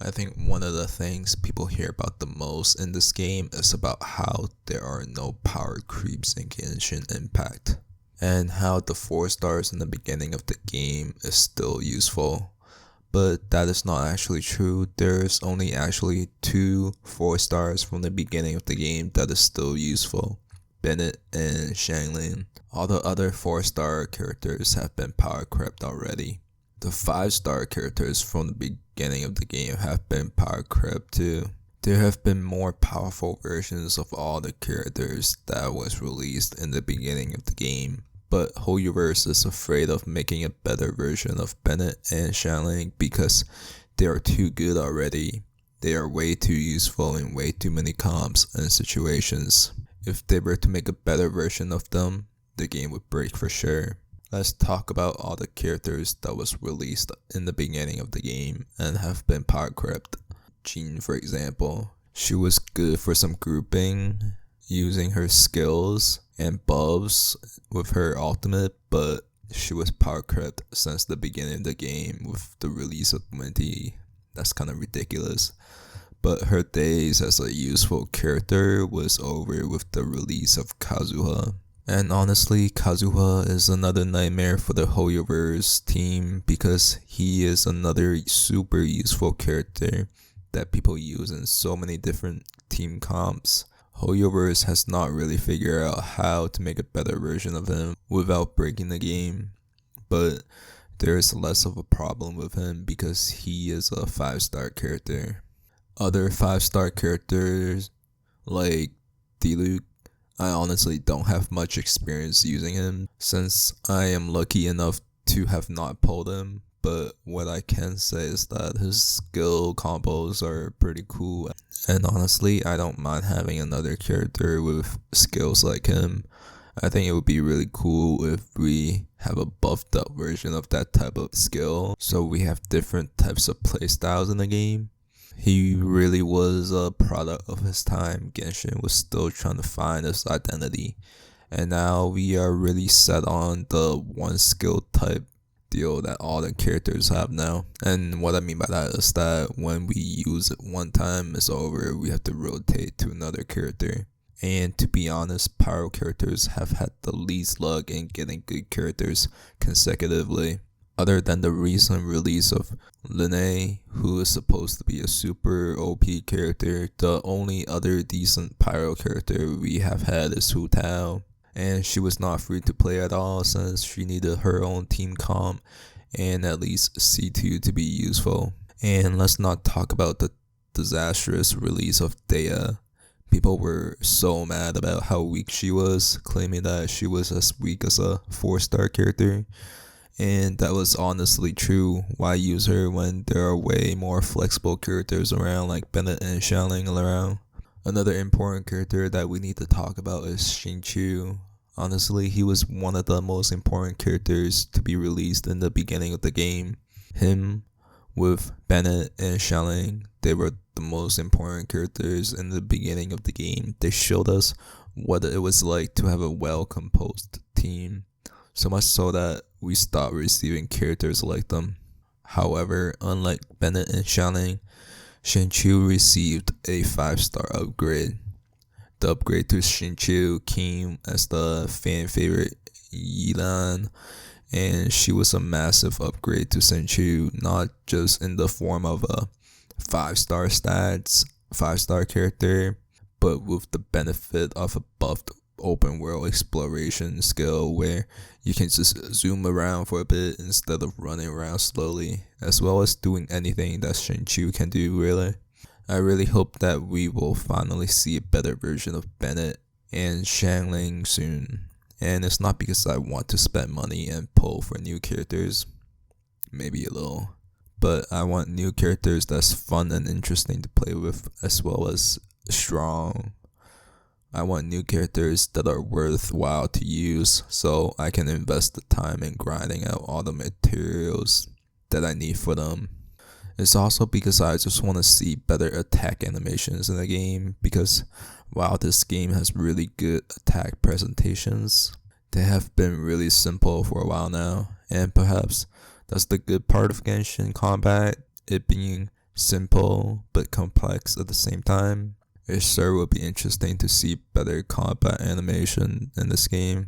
I think one of the things people hear about the most in this game is about how there are no power creeps in Genshin Impact, and how the 4 stars in the beginning of the game is still useful. But that is not actually true. There's only actually 2 4 stars from the beginning of the game that is still useful. Bennett and Xiangling. All the other 4 star characters have been power crept already. The 5 star characters from the beginning of the game have been power crept too. There have been more powerful versions of all the characters that was released in the beginning of the game, but Hoyoverse is afraid of making a better version of Bennett and Xiangling because they are too good already. They are way too useful in way too many comps and situations. If they were to make a better version of them, the game would break for sure. Let's talk about all the characters that was released in the beginning of the game and have been power crept. Jean, for example, she was good for some grouping, using her skills and buffs with her ultimate, but she was power crept since the beginning of the game with the release of Minty. That's kind of ridiculous. But her days as a useful character was over with the release of Kazuha. And honestly, Kazuha is another nightmare for the Hoyoverse team because he is another super useful character that people use in so many different team comps. Hoyoverse has not really figured out how to make a better version of him without breaking the game, but there is less of a problem with him because he is a 5 star character. Other 5 star characters like Diluc, I honestly don't have much experience using him since I am lucky enough to have not pulled him, but what I can say is that his skill combos are pretty cool, and honestly I don't mind having another character with skills like him. I think it would be really cool if we have a buffed up version of that type of skill so we have different types of playstyles in the game. He really was a product of his time. Genshin was still trying to find his identity. And now we are really set on the one skill type deal that all the characters have now. And what I mean by that is that when we use it one time, it's over. We have to rotate to another character. And to be honest, pyro characters have had the least luck in getting good characters consecutively. Other than the recent release of Linne, who is supposed to be a super OP character, the only other decent pyro character we have had is Hu Tao, and she was not free to play at all since she needed her own team comp and at least C2 to be useful. And let's not talk about the disastrous release of Dea. People were so mad about how weak she was, claiming that she was as weak as a 4 star character. And that was honestly true. Why use her when there are way more flexible characters around like Bennett and Xiangling around? Another important character that we need to talk about is Xingqiu. Honestly, he was one of the most important characters to be released in the beginning of the game. Him with Bennett and Xiangling, they were the most important characters in the beginning of the game. They showed us what it was like to have a well-composed team. So much so that we stopped receiving characters like them. However, unlike Bennett and Xiangling, Xingqiu received a 5 star upgrade. The upgrade to Xingqiu came as the fan favorite Yilan, and she was a massive upgrade to Xingqiu, not just in the form of a 5 star stats, 5 star character, but with the benefit of a buffed open world exploration skill where you can just zoom around for a bit instead of running around slowly, as well as doing anything that Xingqiu can do really. I really hope that we will finally see a better version of Bennett and Xiangling soon. And it's not because I want to spend money and pull for new characters, maybe a little, but I want new characters that's fun and interesting to play with as well as strong. I want new characters that are worthwhile to use so I can invest the time in grinding out all the materials that I need for them. It's also because I just want to see better attack animations in the game because while this game has really good attack presentations, they have been really simple for a while now, and perhaps that's the good part of Genshin combat, it being simple but complex at the same time. It sure will be interesting to see better combat animation in this game.